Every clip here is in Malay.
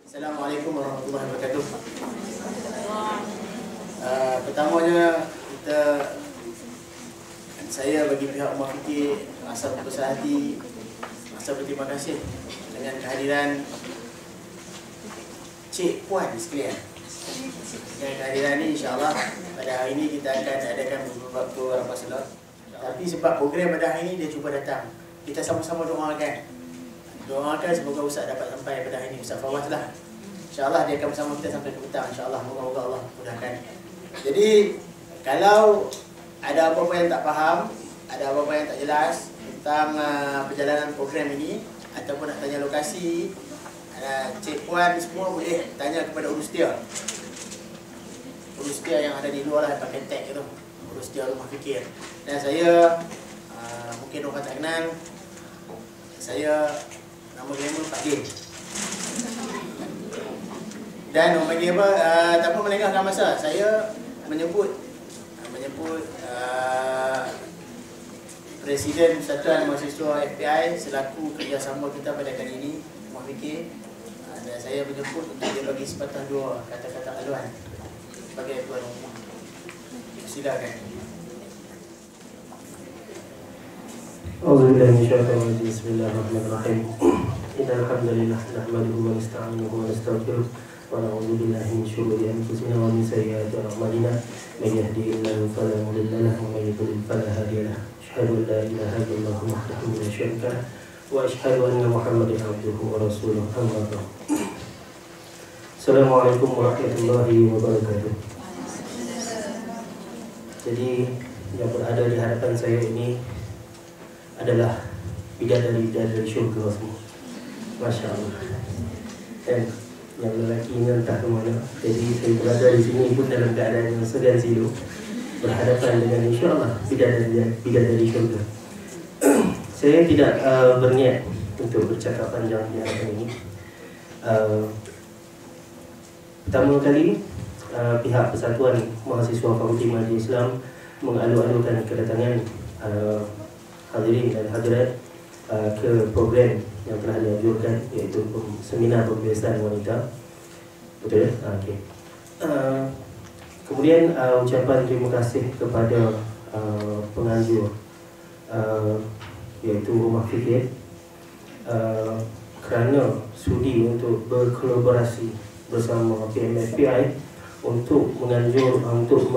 Assalamualaikum warahmatullahi wabarakatuh. Pertamanya saya bagi pihak Umar Fikir asal putus hati, asal berterima kasih dengan kehadiran Cik Puan sekalian. Dengan kehadiran ini insya-Allah pada hari ini kita akan adakan beberapa salat. Tapi sebab program pada hari ini dia cuba datang, kita sama-sama doakan semoga Ustaz dapat sampai pada hari ini, Ustaz Fawaz lah. InsyaAllah dia akan bersama kita sampai ke petang, insyaAllah. Moga-moga Allah mudahkan. Jadi kalau ada apa-apa yang tak faham, ada apa-apa yang tak jelas tentang perjalanan program ini, ataupun nak tanya lokasi, Cik Puan semua boleh tanya kepada urus dia yang ada di luar lah, pakai tag itu, urus dia Rumah Fikir. Dan saya mungkin orang tak kenal, saya nama glamour Pak Din. Dan orang bagi apa, tanpa melengahkan masa, saya menyebut Presiden Persatuan Mahasiswa FPI selaku kerjasama kita pada kali ini, Umar Fikir, dan saya menyebut untuk dia bagi sepatah dua kata-kata haluan sebagai tuan rumah. Silakan. Bismillahirrahmanirrahim. Innal hamdalillah nahmaduhu wa nasta'inuhu wa nastaghfiruh wa na'udzu billahi min shururi anfusina wa min sayyiati a'malina. May yahdihillahu fala mudilla lahu wa may yudlil fala hadiya lahu. Asyhadu an la ilaha illallah wahdahu la syarika lahu wa asyhadu anna Muhammadan abduhu wa rasuluh. Amma ba'd. Assalamualaikum warahmatullahi wabarakatuh. Jadi yang berada di hadapan saya ini adalah bidadari syurga semua. Masya Allah. Dan yang lelaki ini entah ke mana. Jadi saya berada di sini pun dalam keadaan yang segan silu, berhadapan dengan insyaAllah bidadari syurga. Saya tidak berniat untuk bercakap panjang di hadapan ini. Pertama kali pihak Persatuan Mahasiswa Fakulti Majlis Islam mengalu-alukan kedatangan hadirin dan hadirat ke program yang telah dianjurkan, iaitu seminar pembiasaan wanita. Betul ya? Okey. Kemudian ucapan terima kasih kepada penganjur, iaitu Rumah Fikir, kerana sudi untuk berkolaborasi bersama PMFPI untuk menganjur untuk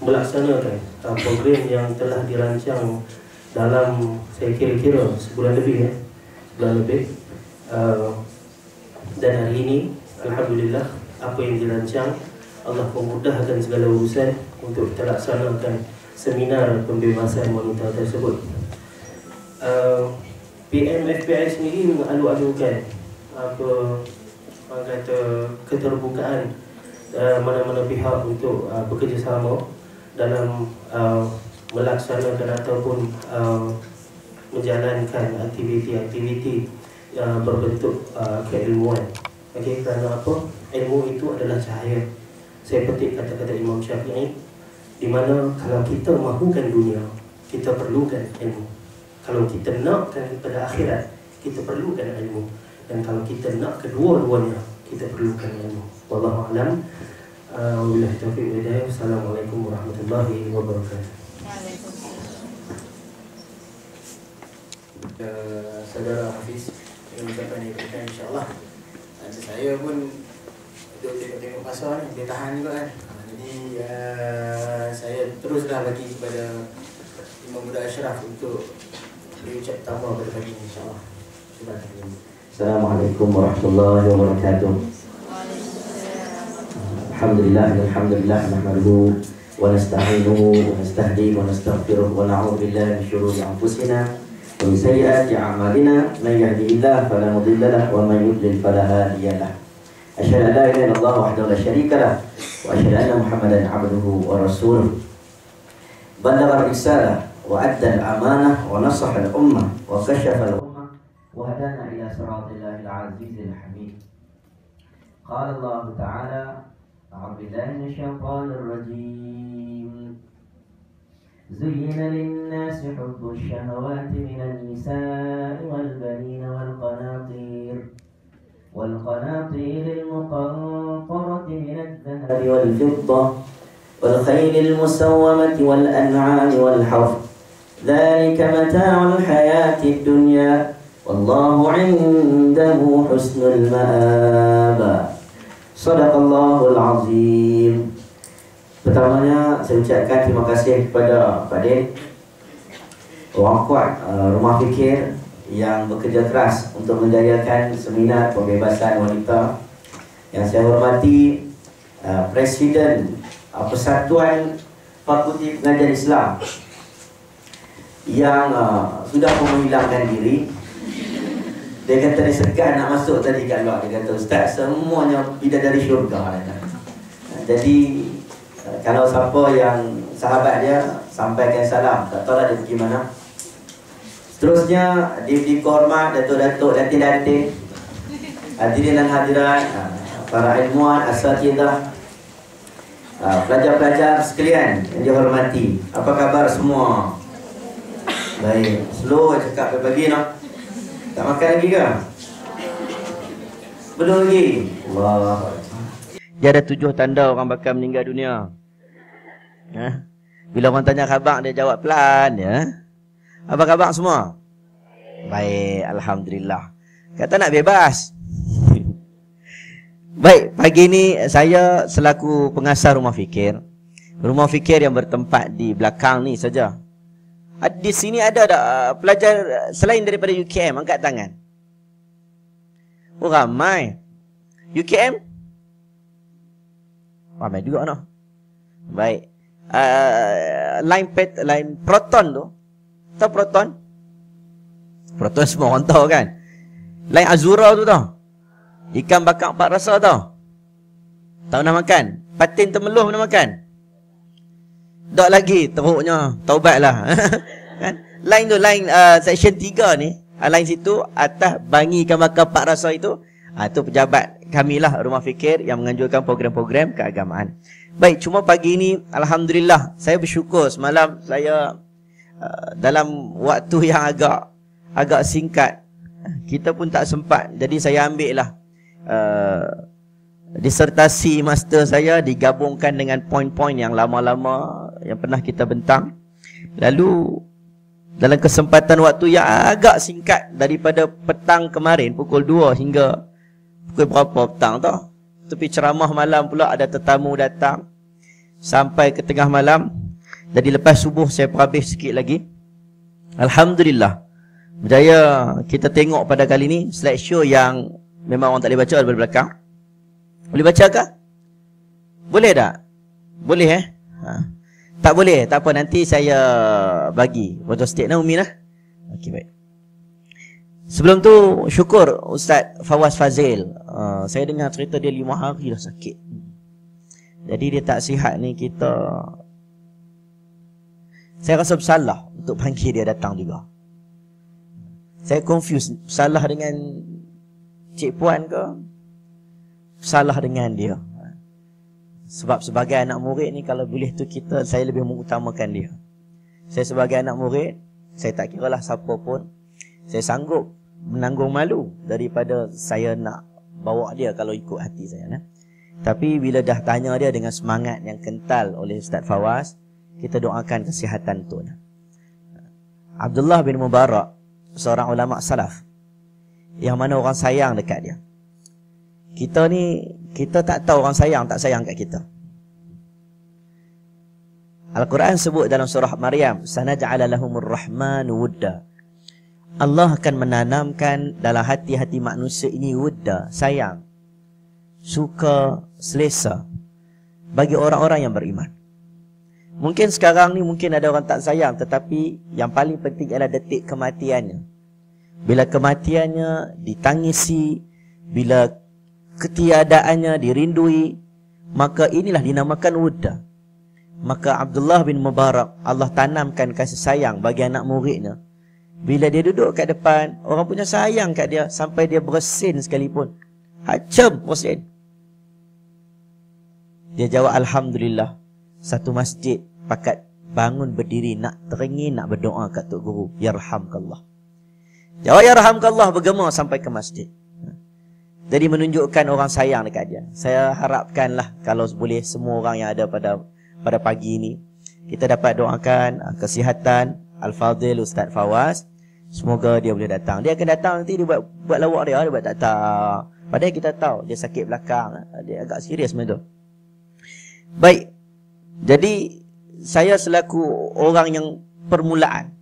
melaksanakan program yang telah dirancang dalam saya kira-kira sebulan lebih. Dan hari ini alhamdulillah apa yang dirancang Allah memudahkan segala urusan untuk kita laksanakan seminar pembebasan wanita tersebut. PMFPI sendiri mengalu-alukan keterbukaan mana-mana pihak untuk bekerjasama dalam melaksanakan ataupun menjalankan aktiviti-aktiviti yang berbentuk keilmuan. Okey, kerana apa? Ilmu itu adalah cahaya. Saya petik kata-kata Imam Syafi'i, di mana kalau kita mahukan dunia, kita perlukan ilmu. Kalau kita nakkan pada akhirat, kita perlukan ilmu. Dan kalau kita nak kedua-duanya, kita perlukan ilmu. Wallahu a'lam. Wabillahi taufiq wal hidayah. Assalamualaikum warahmatullahi wabarakatuh. Saudara Hafiz dengan ucapan yang diberikan, insyaAllah. Dan saya pun duduk tengok-tengok pasal ni, dia tahan juga kan. Jadi saya teruslah bagi kepada Imam Buddha Ashraf untuk diucap tambah pada pagi ini, insyaAllah. Assalamualaikum warahmatullahi wabarakatuh. Alhamdulillah nahmaduhu wa nasta'inuhu wa nastahdihi wa nastaghfiruh wa na'udzu billahi min syururi anfusina wa min sayyiati a'malina. May yahdihillahu fala mudilla lahu wa may yudlil fala hadiya lahu. Asyhadu an la ilaha illallah wahdahu la syarika lahu wa asyhadu anna Muhammadan 'abduhu wa rasuluh. Ballagha ar-risalah wa adda al-amanah wa nasaha al-ummah wa kashafa al-ummah wa hadana ila siratil azizil hamid. Qala Allah Ta'ala: أعوذ بالله من الشيطان الرجيم. زين للناس حب الشهوات من النساء والبنين والقناطير والقناطير المقنطرة من الذهب والفضة والخيل المسومة والأنعام والحرث ذلك متاع الحياة الدنيا والله عنده حسن المآب. Sadaqallahul Azim. Pertamanya saya ucapkan terima kasih kepada Pak Din, orang kuat Rumah Fikir yang bekerja keras untuk menjayakan seminar pembebasan wanita. Yang saya hormati Presiden Persatuan Fakulti Pengajian Islam yang sudah menghilangkan diri. Dia kata dia segan nak masuk tadi kat luar. Dia kata, Ustaz, semuanya bidadari syurga. Jadi kalau siapa yang sahabat dia, sampaikan salam. Tak tahu lah dia pergi mana. Seterusnya di kehormat datuk-datuk, datin-datin, hadirin dan hadirat, para ilmuwan, asatidah, pelajar-pelajar sekalian yang dihormati. Apa khabar semua? Baik, slow cakap pagi nak. Tak makan lagi ke? Belum lagi? Allah. Dia ada 7 tanda orang bakal meninggal dunia. Bila orang tanya khabar, dia jawab pelan ya. Apa khabar semua? Baik, Alhamdulillah. Kata nak bebas. Baik, pagi ni saya selaku pengasas Rumah Fikir. Rumah Fikir yang bertempat di belakang ni saja. Di sini ada tak pelajar selain daripada UKM? Angkat tangan. Oh, ramai. UKM? Ramai juga no. Baik. Line proton tu. Tahu proton? Proton semua orang tahu kan? Line Azura tu tau. Ikan bakar 4 rasa tau. Tahu nak makan? Patin temeluh nak makan? Tak lagi teruknya, taubatlah. Kan? Line tu, line section 3 ni, line situ atas bangi ikan bakar 4 rasa itu, itu pejabat kamilah Rumah Fikir yang menganjurkan program-program keagamaan. Baik, cuma pagi ini alhamdulillah saya bersyukur semalam saya dalam waktu yang agak singkat, kita pun tak sempat. Jadi saya ambil lah disertasi master saya digabungkan dengan poin-poin yang lama-lama yang pernah kita bentang. Lalu dalam kesempatan waktu yang agak singkat daripada petang kemarin pukul 2 hingga pukul berapa petang tu, tapi ceramah malam pula ada tetamu datang sampai ke tengah malam. Jadi lepas subuh saya perhabis sikit lagi. Alhamdulillah berjaya kita tengok pada kali ni slideshow yang memang orang tak boleh baca daripada belakang. Boleh baca ke? Boleh tak? Boleh Tak boleh? Tak apa, nanti saya bagi foto state Umi lah. Okey, baik. Sebelum tu syukur Ustaz Fawaz Fazil. Saya dengar cerita dia 5 hari dah sakit. Jadi dia tak sihat ni, saya rasa bersalah untuk panggil dia datang juga. Saya confuse, salah dengan Cik Puan ke? Salah dengan dia. Sebab sebagai anak murid ni, kalau boleh tu saya lebih mengutamakan dia. Saya sebagai anak murid, saya tak kira lah siapa pun, saya sanggup menanggung malu daripada saya nak bawa dia kalau ikut hati saya. Tapi bila dah tanya dia dengan semangat yang kental oleh Ustaz Fawaz, kita doakan kesihatan tu. Abdullah bin Mubarak, seorang ulama salaf, yang mana orang sayang dekat dia. Kita ni, kita tak tahu orang sayang tak sayang kat kita. Al-Quran sebut dalam surah Maryam, sanaj'ala lahumur rahmanu wudda. Allah akan menanamkan dalam hati-hati manusia ini wudda, sayang, suka, selesa bagi orang-orang yang beriman. Mungkin sekarang ni mungkin ada orang tak sayang, tetapi yang paling penting adalah detik kematiannya. Bila kematiannya ditangisi, bila ketiadaannya dirindui, maka inilah dinamakan wudda. Maka Abdullah bin Mubarak, Allah tanamkan kasih sayang bagi anak muridnya. Bila dia duduk kat depan, orang punya sayang kat dia sampai dia bersin sekalipun. Hacam bersin. Dia jawab, Alhamdulillah, satu masjid pakat bangun berdiri nak teringin nak berdoa kat Tok Guru, yarhamkallah. Jawab yarhamkallah, bergema sampai ke masjid. Jadi menunjukkan orang sayang dekat dia. Saya harapkanlah kalau boleh semua orang yang ada pada pagi ini, kita dapat doakan kesihatan Al-Fadhil Ustaz Fawaz. Semoga dia boleh datang. Dia akan datang nanti dia buat lawak dia buat tak. Padahal kita tahu dia sakit belakang, dia agak serius macam tu. Baik. Jadi saya selaku orang yang permulaan,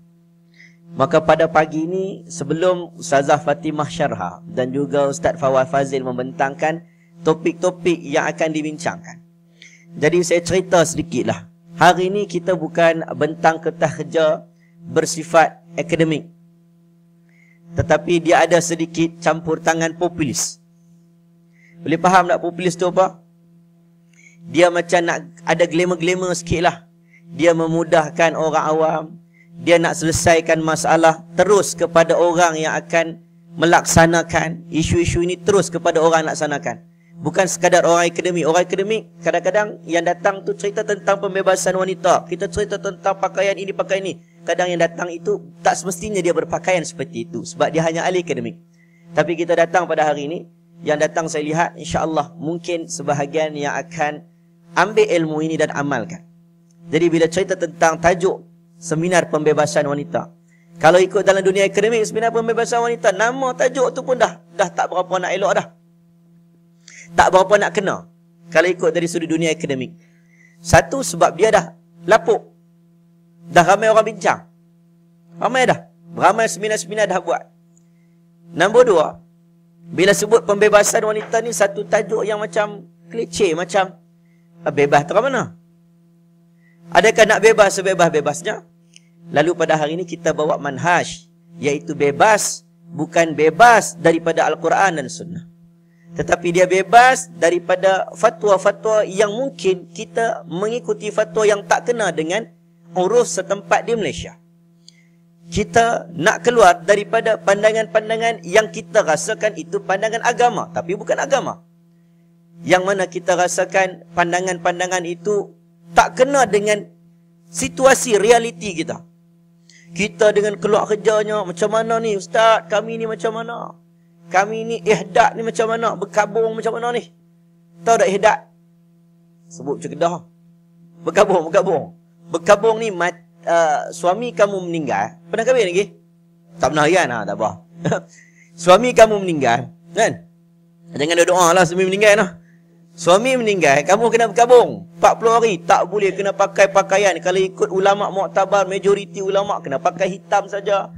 maka pada pagi ini sebelum Ustazah Fatimah Syarha dan juga Ustaz Fawaz Fazil membentangkan topik-topik yang akan dibincangkan, jadi saya cerita sedikitlah. Hari ini kita bukan bentang kertas kerja bersifat akademik, tetapi dia ada sedikit campur tangan populis. Boleh faham tak populis tu apa? Dia macam nak ada glamour-glamour sikit lah. Dia memudahkan orang awam. Dia nak selesaikan masalah terus kepada orang yang akan melaksanakan isu-isu ini, terus kepada orang yang laksanakan. Bukan sekadar orang akademik. Orang akademik kadang-kadang yang datang tu cerita tentang pembebasan wanita. Kita cerita tentang pakaian ini, pakaian ini. Kadang yang datang itu tak semestinya dia berpakaian seperti itu, sebab dia hanya ahli akademik. Tapi kita datang pada hari ini, yang datang saya lihat insya-Allah mungkin sebahagian yang akan ambil ilmu ini dan amalkan. Jadi bila cerita tentang tajuk seminar pembebasan wanita, kalau ikut dalam dunia akademik, seminar pembebasan wanita, nama tajuk tu pun dah tak berapa nak elok dah. Tak berapa nak kena kalau ikut dari sudut dunia akademik. Satu, sebab dia dah lapuk. Dah ramai orang bincang. Ramai dah. Ramai seminar-seminar dah buat. Nombor dua, bila sebut pembebasan wanita ni satu tajuk yang macam klise, macam bebas tu ke mana? Adakah nak bebas sebebas-bebasnya? Lalu pada hari ini kita bawa manhaj, iaitu bebas, bukan bebas daripada Al-Quran dan Sunnah, tetapi dia bebas daripada fatwa-fatwa yang mungkin kita mengikuti fatwa yang tak kena dengan urus setempat di Malaysia. Kita nak keluar daripada pandangan-pandangan yang kita rasakan itu pandangan agama, tapi bukan agama. Yang mana kita rasakan pandangan-pandangan itu tak kena dengan situasi realiti kita. Kita dengan keluar kerjanya, macam mana ni Ustaz, kami ni macam mana? Kami ni ihdat ni macam mana? Berkabung macam mana ni? Tahu tak ihdat? Sebut macam Kedah. Berkabung. Berkabung ni suami kamu meninggal. Pernah kahwin lagi? Tak pernah kan? Tak apa. Suami kamu meninggal, kan? Jangan ada doa lah suami meninggal lah. Suami meninggal, kamu kena berkabung 40 hari, tak boleh kena pakai pakaian. Kalau ikut ulama' muktabar, majoriti ulama' kena pakai hitam saja.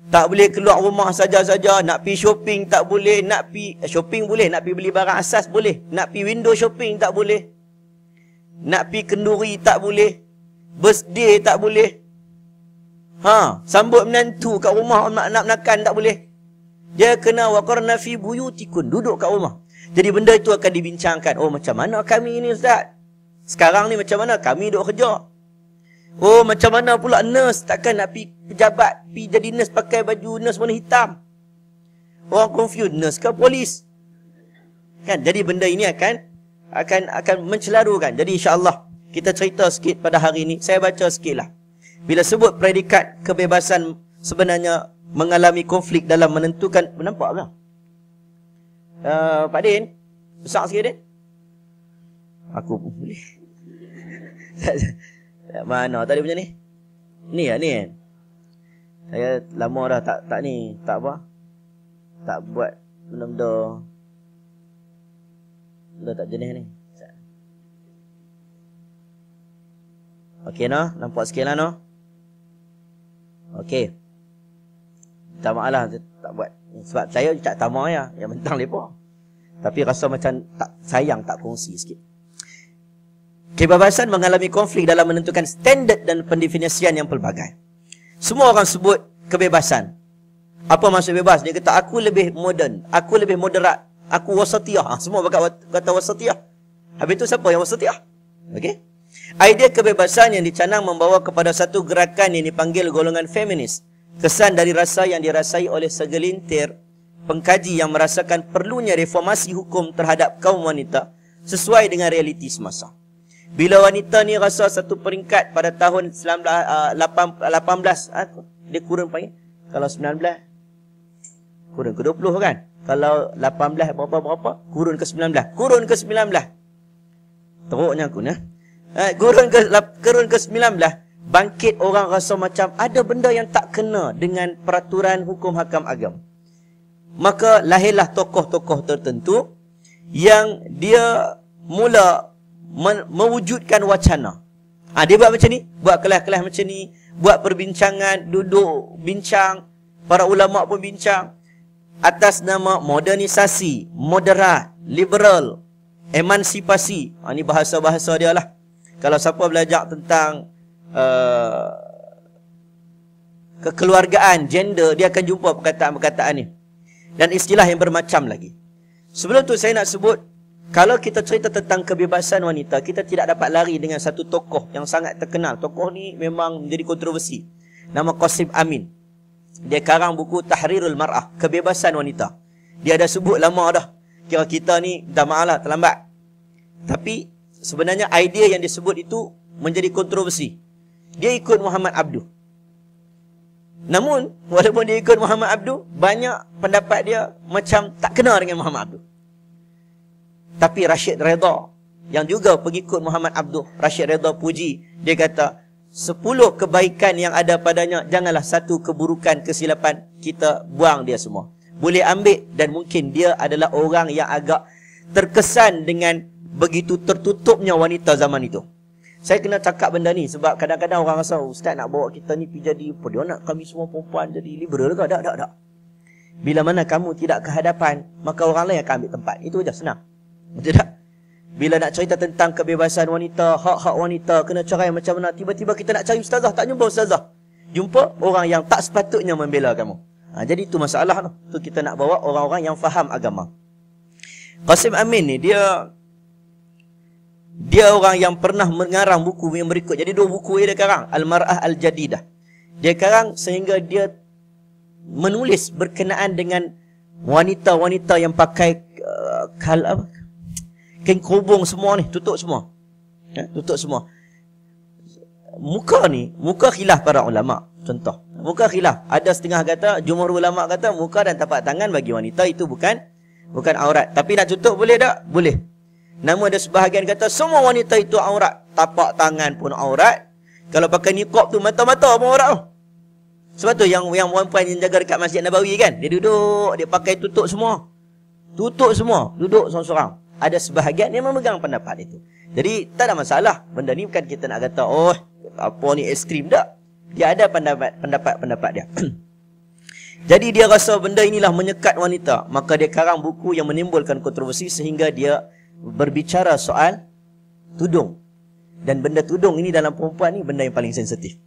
Tak boleh keluar rumah saja-saja. Nak pergi shopping tak boleh. Nak pergi shopping boleh, nak pergi beli barang asas boleh. Nak pergi window shopping tak boleh. Nak pergi kenduri tak boleh. Birthday tak boleh. Sambut menantu kat rumah, nak makan tak boleh. Dia kena waqarna fi buyutikun, duduk kat rumah. Jadi benda itu akan dibincangkan. Oh, macam mana kami ni Ustaz? Sekarang ni macam mana kami duduk kerja? Oh, macam mana pula nurse? Takkan nak pergi pejabat, pergi jadi nurse pakai baju nurse warna hitam? Orang confused, nurse ke polis? Kan? Jadi benda ini akan mencelarukan. Jadi insya-Allah kita cerita sikit pada hari ini. Saya baca sikitlah. Bila sebut predikat kebebasan sebenarnya mengalami konflik dalam menentukan. Nampak tak? Pak Din, besar sikit Din. Aku pun boleh. Mana tadi punya ni? Ni kan? Saya lama dah tak ni, tak apa. Tak buat benda-benda tak jenis ni. Okey noh, nampak sikit lah noh. Okey. Tak maaf lah, tak buat. Sebab saya tak tamak ya, yang mentang lepa. Tapi rasa macam tak sayang, tak kongsi sikit. Kebebasan mengalami konflik dalam menentukan standard dan pendefinisian yang pelbagai. Semua orang sebut kebebasan. Apa maksud bebas? Dia kata aku lebih moden, aku lebih moderat, aku wasatiyah. Semua kata wasatiyah. Habis itu siapa yang wasatiyah? Okey. Idea kebebasan yang dicanang membawa kepada satu gerakan yang dipanggil golongan feminis. Kesan dari rasa yang dirasai oleh segelintir pengkaji yang merasakan perlunya reformasi hukum terhadap kaum wanita sesuai dengan realiti semasa. Bila wanita ni rasa satu peringkat pada tahun 18, dia kurang panggil. Kalau 19, kurang ke 20 kan? Kalau 18 berapa, kurun ke 19. Kurun ke 19. Teruknya aku nah. Kurun ke 19. Bangkit orang rasa macam ada benda yang tak kena dengan peraturan hukum hakam agama. Maka lahirlah tokoh-tokoh tertentu yang dia mula mewujudkan wacana. Dia buat macam ni, buat kelas-kelas macam ni, buat perbincangan, duduk bincang, para ulama pun bincang atas nama modernisasi, moderat, liberal, emansipasi. Ini bahasa-bahasa dia lah. Kalau siapa belajar tentang kekeluargaan, gender, dia akan jumpa perkataan-perkataan ni. Dan istilah yang bermacam lagi. Sebelum tu saya nak sebut, kalau kita cerita tentang kebebasan wanita, kita tidak dapat lari dengan satu tokoh yang sangat terkenal. Tokoh ni memang menjadi kontroversi. Nama Qasim Amin. Dia karang buku Tahrirul Mar'ah, kebebasan wanita. Dia dah sebut lama dah. Kira kita ni dah malah terlambat. Tapi sebenarnya idea yang disebut itu menjadi kontroversi. Dia ikut Muhammad Abduh. Namun, walaupun dia ikut Muhammad Abduh, banyak pendapat dia macam tak kena dengan Muhammad Abduh. Tapi Rashid Redha, yang juga pengikut Muhammad Abduh, Rashid Redha puji, dia kata, 10 kebaikan yang ada padanya, janganlah satu keburukan, kesilapan, kita buang dia semua. Boleh ambil, dan mungkin dia adalah orang yang agak terkesan dengan begitu tertutupnya wanita zaman itu. Saya kena cakap benda ni sebab kadang-kadang orang rasa ustaz nak bawa kita ni pergi jadi apa, dia nak kami semua perempuan jadi liberal ke? Tak. Bila mana kamu tidak ke hadapan, maka orang lain akan ambil tempat. Itu aja, senang. Betul tak? Bila nak cerita tentang kebebasan wanita, hak-hak wanita, kena cerai macam mana, tiba-tiba kita nak cari ustazah, tak jumpa ustazah. Jumpa orang yang tak sepatutnya membela kamu. Jadi itu masalah tu. Tu kita nak bawa orang-orang yang faham agama. Qasim Amin ni dia orang yang pernah mengarang buku yang berikut. Jadi 2 buku dia karang, Al-Mar'ah Al-Jadidah. Dia karang sehingga dia menulis berkenaan dengan wanita-wanita yang pakai kain kerubung semua ni, tutup semua. Tutup semua. Muka khilaf para ulama. Contoh, muka khilaf. Ada setengah kata, jumhur ulama kata muka dan tapak tangan bagi wanita itu bukan aurat. Tapi nak tutup boleh tak? Boleh. Namun ada sebahagian kata semua wanita itu aurat. Tapak tangan pun aurat. Kalau pakai niqab tu mata-mata pun aurat tu. Sebab tu yang perempuan yang jaga dekat Masjid Nabawi kan, dia duduk, dia pakai tutup semua. Tutup semua, duduk seorang-seorang. Ada sebahagian yang memegang pendapat itu. Jadi tak ada masalah. Benda ni bukan kita nak kata apa ni ekstrim, tak. Dia ada pendapat dia. Jadi dia rasa benda inilah menyekat wanita, maka dia karang buku yang menimbulkan kontroversi sehingga dia berbicara soal tudung. Dan benda tudung ini dalam perempuan ni benda yang paling sensitif.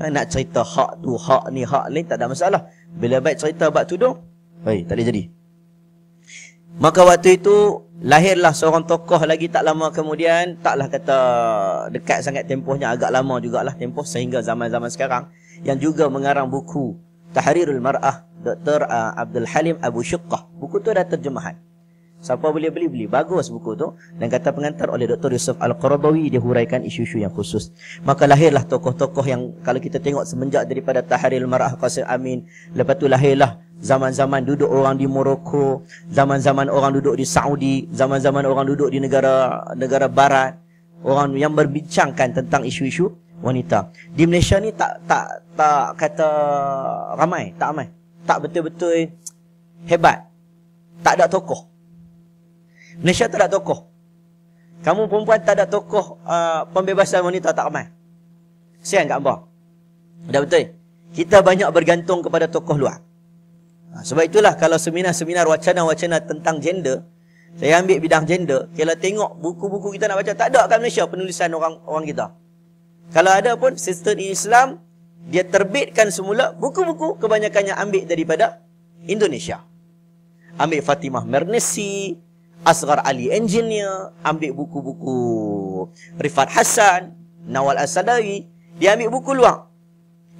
Nak cerita hak tu, hak ni, hak lain tak ada masalah. Bila baik cerita bab tudung, tak boleh jadi. Maka waktu itu lahirlah seorang tokoh lagi tak lama kemudian, taklah kata dekat sangat tempohnya, agak lama jugalah tempoh sehingga zaman-zaman sekarang, yang juga mengarang buku Tahrirul Mar'ah, Dr. Abdul Halim Abu Shuqqah. Buku tu ada terjemahan. Siapa boleh beli, bagus buku tu. Dan kata pengantar oleh Dr. Yusuf Al-Qaradawi, dia huraikan isu-isu yang khusus. Maka lahirlah tokoh-tokoh yang kalau kita tengok semenjak daripada Tahrirul Mar'ah Qasim Amin, lepas tu lahirlah zaman-zaman duduk orang di Morocco, zaman-zaman orang duduk di Saudi, zaman-zaman orang duduk di negara barat, orang yang berbincangkan tentang isu-isu wanita. Di Malaysia ni tak kata ramai, tak betul-betul hebat. Tak ada tokoh. Malaysia tak ada tokoh. Kamu perempuan tak ada tokoh pembebasan wanita, tak ramai. Kesian kat hangpa. Dah betul. Kita banyak bergantung kepada tokoh luar. Sebab itulah kalau seminar-seminar wacana-wacana tentang gender, saya ambil bidang gender, kalau tengok buku-buku kita nak baca, tak ada kat Malaysia penulisan orang kita. Kalau ada pun sistem Islam, dia terbitkan semula buku-buku kebanyakannya ambil daripada Indonesia. Ambil Fatimah Mernesi, Asghar Ali Engineer, ambil buku-buku Rifat Hassan, Nawal As-Sadawi, dia ambil buku luar.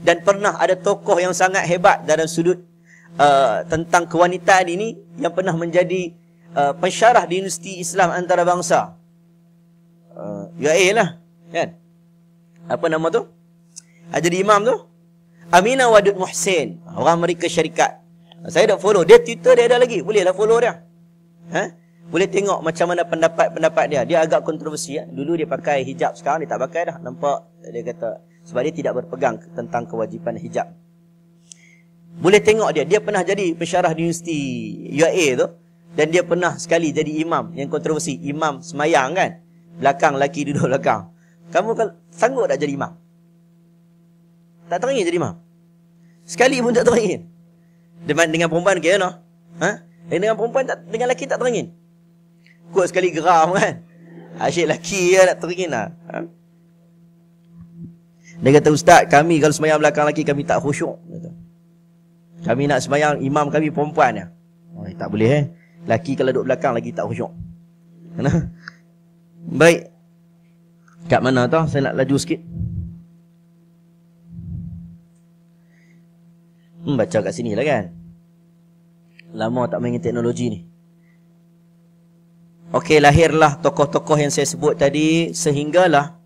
Dan pernah ada tokoh yang sangat hebat dalam sudut tentang kewanitaan ini yang pernah menjadi pensyarah di Universiti Islam Antarabangsa. UAE lah, kan? Apa nama tu? Jadi imam tu Aminah Wadud Muhsin, orang Amerika Syarikat. Saya dah follow. Dia Twitter dia ada lagi. Bolehlah follow dia. Boleh tengok macam mana pendapat dia. Dia agak kontroversi. Dulu dia pakai hijab. Sekarang dia tak pakai dah. Nampak? Dia kata, sebab dia tidak berpegang tentang kewajipan hijab. Boleh tengok dia. Dia pernah jadi pensyarah di Universiti UAE tu. Dan dia pernah sekali jadi imam. Yang kontroversi. Imam semayang kan. Belakang, lelaki duduk belakang. Kamu sanggup tak jadi imam? Tak teringin jadi imam. Sekali pun tak teringin. Dengan perempuan kira no? Dengan perempuan dengan lelaki tak teringin. Kot sekali geram kan. Asyik lelaki ya, tak teringin lah. Dia kata, Ustaz, kami kalau semayang belakang lelaki kami tak khusyuk. Kami nak semayang imam kami perempuan ya. Tak boleh lelaki kalau duduk belakang lagi tak khusyuk. Baik. Kat mana tau? Saya nak laju sikit. Baca kat sini lah kan. Lama tak main teknologi ni. Okey, lahirlah tokoh-tokoh yang saya sebut tadi. Sehinggalah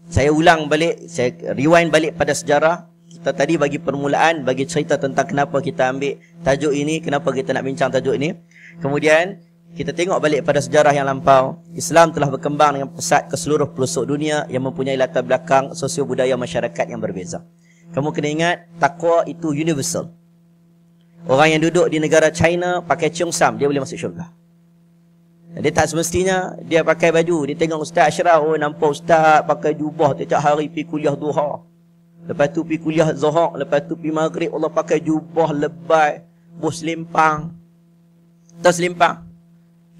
saya ulang balik, saya rewind balik pada sejarah. Kita tadi bagi permulaan, bagi cerita tentang kenapa kita ambil tajuk ini, kenapa kita nak bincang tajuk ini. Kemudian kita tengok balik pada sejarah yang lampau. Islam telah berkembang dengan pesat ke seluruh pelosok dunia yang mempunyai latar belakang sosio budaya masyarakat yang berbeza. Kamu kena ingat, takwa itu universal. Orang yang duduk di negara China pakai Cheongsam, dia boleh masuk syurga. Dia tak semestinya dia pakai baju. Dia tengok Ustaz Ashraf, nampak Ustaz pakai jubah tiap hari pergi kuliah duha. Lepas tu pergi kuliah zuhur, lepas tu pergi maghrib, Allah pakai jubah lebat, bos selimpang. Tak selimpang.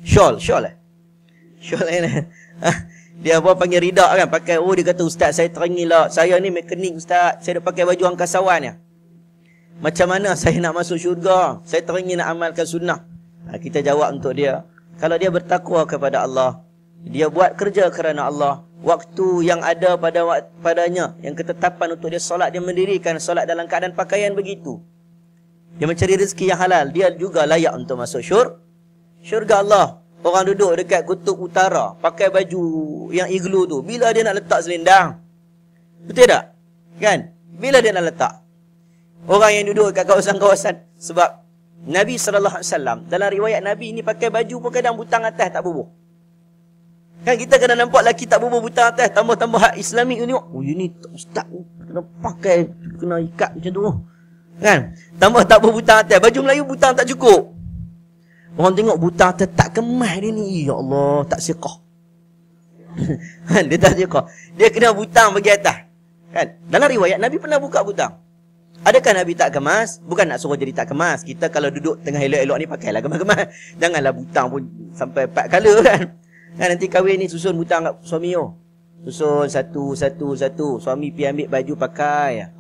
Shawl ni. Dia apa panggil rida kan, pakai, dia kata Ustaz saya teringin lah, saya ni mekanik Ustaz, saya dah pakai baju angkasawan ya. Macam mana saya nak masuk syurga? Saya teringin nak amalkan sunnah. Kita jawab untuk dia, kalau dia bertakwa kepada Allah, dia buat kerja kerana Allah, waktu yang ada padanya, yang ketetapan untuk dia solat, dia mendirikan solat dalam keadaan pakaian begitu. Dia mencari rezeki yang halal, dia juga layak untuk masuk syurga Allah. Orang duduk dekat kutub utara, pakai baju yang iglu tu, bila dia nak letak selendang? Betul tak? Kan? Bila dia nak letak? Orang yang duduk dekat kawasan-kawasan, sebab Nabi SAW, dalam riwayat Nabi ni pakai baju pun kadang butang atas tak bubuh. Kan kita kadang nampak lelaki tak bubuh butang atas, tambah-tambah hak Islamik ni. Ini Ustaz kena pakai, kena ikat macam tu. Kan? Tambah tak bubuh butang atas, baju Melayu butang tak cukup. Orang tengok butang atas tak kemas dia ni. Ya Allah, tak siqah. Dia tak siqah. Dia kena butang bagi atas. Kan? Dalam riwayat Nabi pernah buka butang. Adakah Nabi tak kemas? Bukan nak suruh jadi tak kemas. Kita kalau duduk tengah elok-elok ni pakailah kemas-kemas. Janganlah butang pun sampai 4 color kan. Nanti kahwin ni susun butang kat suami Susun satu. Suami pergi ambil baju pakai.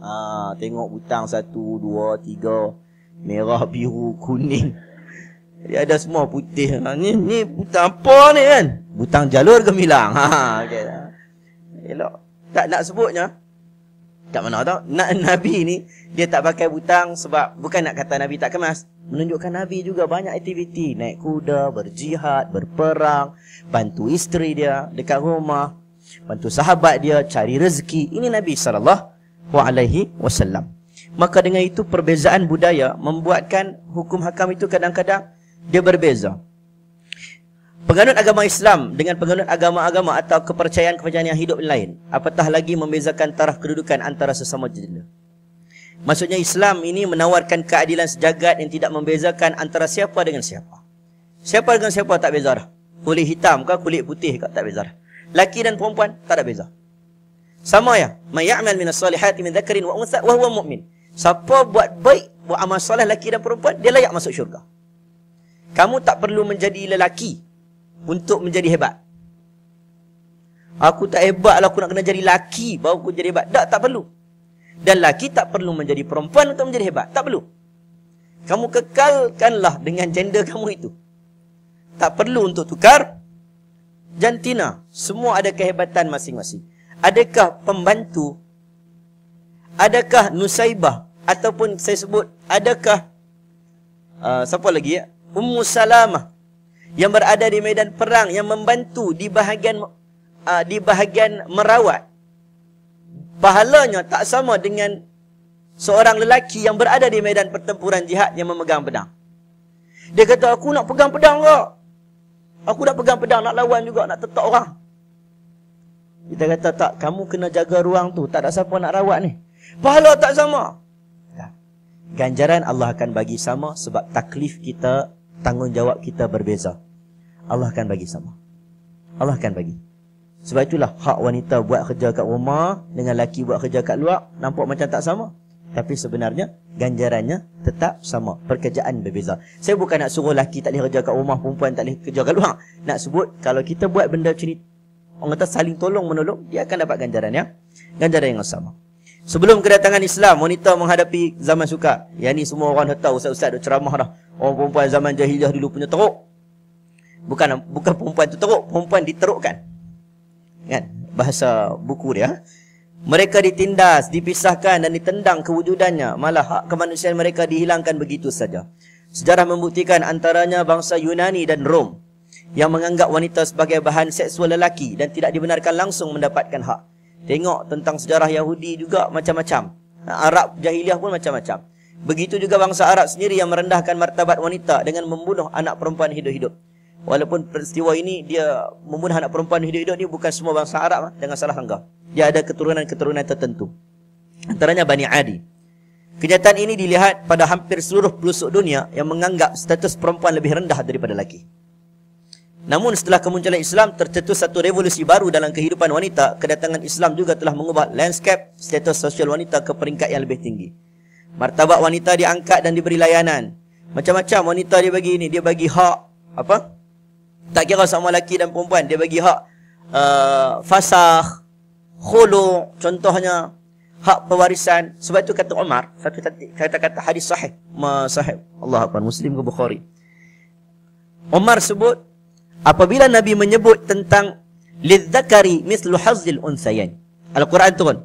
Tengok butang 1, 2, 3. Merah, biru, kuning. Dia ada semua putih. Ni butang apa ni kan? Butang jalur gemilang. Okay. Elok. Tak nak sebutnya. Tak mana tau. Nabi ni, dia tak pakai butang sebab, bukan nak kata Nabi tak kemas. Menunjukkan Nabi juga banyak aktiviti. Naik kuda, berjihad, berperang, bantu isteri dia dekat rumah, bantu sahabat dia, cari rezeki. Ini Nabi SAW. Maka dengan itu perbezaan budaya membuatkan hukum hakam itu kadang-kadang dia berbeza. Penganut agama Islam dengan penganut agama-agama atau kepercayaan-kepercayaan yang hidup lain, apatah lagi membezakan taraf kedudukan antara sesama jenda. Maksudnya Islam ini menawarkan keadilan sejagat yang tidak membezakan antara siapa dengan siapa. Siapa dengan siapa tak beza dah. Kulit hitam ke kulit putih ke tak beza dah. Laki dan perempuan tak ada beza. Sama ya. May ya'mal minas solihati min dzakarin wa untha wa huwa mu'min. Siapa buat baik, buat amal soleh laki dan perempuan, dia layak masuk syurga. Kamu tak perlu menjadi lelaki untuk menjadi hebat. Aku tak hebat lah, aku nak kena jadi laki baru aku jadi hebat. Tak perlu. Dan laki tak perlu menjadi perempuan untuk menjadi hebat. Tak perlu. Kamu kekalkanlah dengan gender kamu itu. Tak perlu untuk tukar jantina. Semua ada kehebatan masing-masing. Adakah pembantu? Adakah nusaibah? Ataupun saya sebut, adakah siapa lagi ya? Ummu Salamah yang berada di medan perang, yang membantu di bahagian merawat, pahalanya tak sama dengan seorang lelaki yang berada di medan pertempuran jihad yang memegang pedang. Dia kata, aku nak pegang pedang ke? Aku nak pegang pedang, nak lawan juga, nak tetak orang. Kita kata, tak, kamu kena jaga ruang tu. Tak ada siapa nak rawat ni. Pahala tak sama. Ganjaran Allah akan bagi sama sebab taklif kita, tanggungjawab kita berbeza. Allah akan bagi sama. Allah akan bagi. Sebab itulah hak wanita buat kerja kat rumah dengan lelaki buat kerja kat luar nampak macam tak sama. Tapi sebenarnya ganjarannya tetap sama. Pekerjaan berbeza. Saya bukan nak suruh lelaki tak boleh kerja kat rumah, perempuan tak boleh kerja kat luar. Nak sebut kalau kita buat benda macam ni, orang kata saling tolong menolong, dia akan dapat ganjaran yang sama. Sebelum kedatangan Islam, wanita menghadapi zaman sukar. Yang ni semua orang dah tahu, ustaz-ustaz dah ceramah dah. Orang perempuan zaman jahiliah dulu punya teruk. Bukan perempuan tu teruk, perempuan diterukkan. Kan? Bahasa buku dia. Mereka ditindas, dipisahkan dan ditendang kewujudannya. Malah hak kemanusiaan mereka dihilangkan begitu saja. Sejarah membuktikan antaranya bangsa Yunani dan Rom yang menganggap wanita sebagai bahan seksual lelaki dan tidak dibenarkan langsung mendapatkan hak. Tengok tentang sejarah Yahudi juga macam-macam. Arab jahiliah pun macam-macam. Begitu juga bangsa Arab sendiri yang merendahkan martabat wanita dengan membunuh anak perempuan hidup-hidup. Walaupun peristiwa ini dia membunuh anak perempuan hidup-hidup ni bukan semua bangsa Arab, jangan salah sangka. Dia ada keturunan-keturunan tertentu. Antaranya Bani Adi. Kenyataan ini dilihat pada hampir seluruh pelosok dunia yang menganggap status perempuan lebih rendah daripada lelaki. Namun setelah kemunculan Islam, tercetus satu revolusi baru dalam kehidupan wanita. Kedatangan Islam juga telah mengubah landscape status sosial wanita ke peringkat yang lebih tinggi. Martabat wanita diangkat dan diberi layanan. Macam-macam wanita dia bagi ini, dia bagi hak apa? Tak kira sama lelaki dan perempuan, dia bagi hak fasakh, khulu, contohnya hak pewarisan. Sebab itu kata Umar, satu kata hadis sahih, sahih Allah Akbar, Muslim ke Bukhari. Umar sebut apabila Nabi menyebut tentang lidzakari mislu hazzil unsayain. Al-Quran turun.